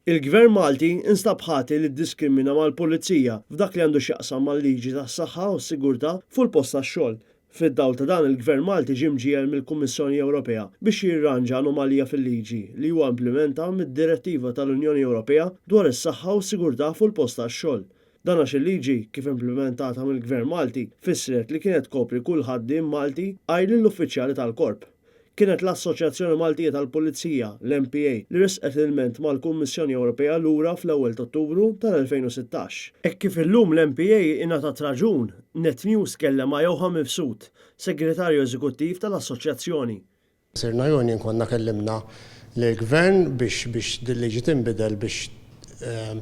Il-Gvern Malti instab ħati li ddiskrimina mal-Pulizija f'dak li għandu x'jaqsam mal-liġi tas-saħħa u s-sigurtà fuq il-post tax-xogħol. Fid-dawl ta' dan il-Gvern Malti ġie mġiegħel mill-Kummissjoni Ewropea biex jirranġa anomalija fil-liġi li huwa implementa mid-Direttiva tal-Unjoni Ewropea dwar is-saħħa u s-sigurtà fuq il-post tax-xogħol. Dan għax il-liġi kif implementata mill-Gvern Malti fissret li kienet tkopri kull ħaddiem Malti għajli l-uffiċjali tal-korp. Kienet l-Assoċjazzjoni Maltija tal-Pulizija, l-MPA, li resqet il-ment mal-Kummissjoni Ewropea lura fl-ewwel ta' Ottubru tal-2016. Hekk kif illum l-MPA ingħatat raġun, Net News kellem ma' Johan Mifsud, Segretarju Eżekuttiv tal-Assoċjazzjoni. Sirna Union konna kellimna l-Gvern biex dil-liġi tinbidel biex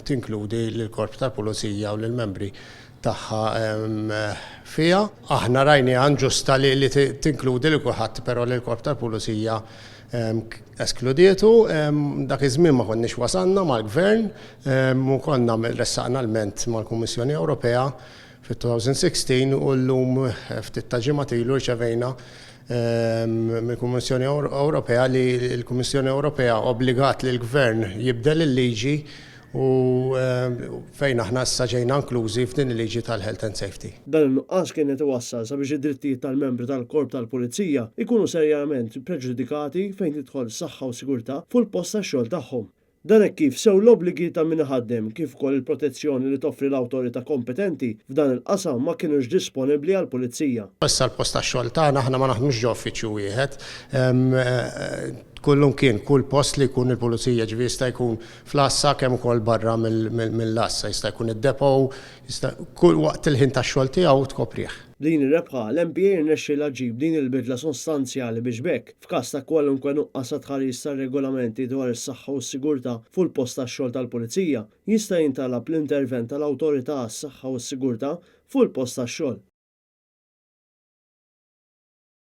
tinkludi l-Korp tal-Pulizija u l-membri tagħha fija. Aħna rajni ġusta li tinkludi li kulħadd però li l-Korp tal-Pulizija eskludietu. Dak iż-żmien ma konniex wasalna mal-Gvern u konna ressaqna l-ment mal-Kummissjoni Ewropea fit-2016 u llum ftit ta' ġimgħat ilu rċevejna mill-Kummissjoni Ewropea li l-Kummissjoni Ewropea obbligat li l-Gvern jibdel il-liġi u fejn aħna issa ġejna inklużi f'din il-liġi tal-Health and Safety. Dan il-nuqqas kienet iwassal sabiex id-drittijiet tal-membri tal-Korp tal-Pulizija ikunu serjament preġudikati fejn tidħol saħħa u sigurtà fuq il-post tax-xogħol tagħhom. Dan hekk kif sew l-obbligi ta' min ħaddem kif ukoll il-protezzjoni li toffri l-awtorità kompetenti f'dan il-qasam ma kienux disponibbli għall-Pulizija. Issa l-post tax-xogħol tagħna aħna ma naħdmux ġo uffiċċju wieħed. Kullum kien, kull post li jkun il-Pulizija ġifi jista' jkun fl-assa kemm ukoll barra mill-assa, jista' jkun id-depow, kull waqt il-ħin tax-xogħol tiegħu tkoprih. Din ir-rebħa l-MPA rnexxielha ġib din il-bidla sostanzjali biex bekk f'każ ta' kwalunkwe nuqqas tħares tar-regolamenti dwar is-saħħa u s-sigurtà fuq il-post tax-xogħol tal-Pulizija jista' jintalab l-intervent tal-Awtorità għas-Saħħa u s-Sigurtà fuq il-post tax-xogħol.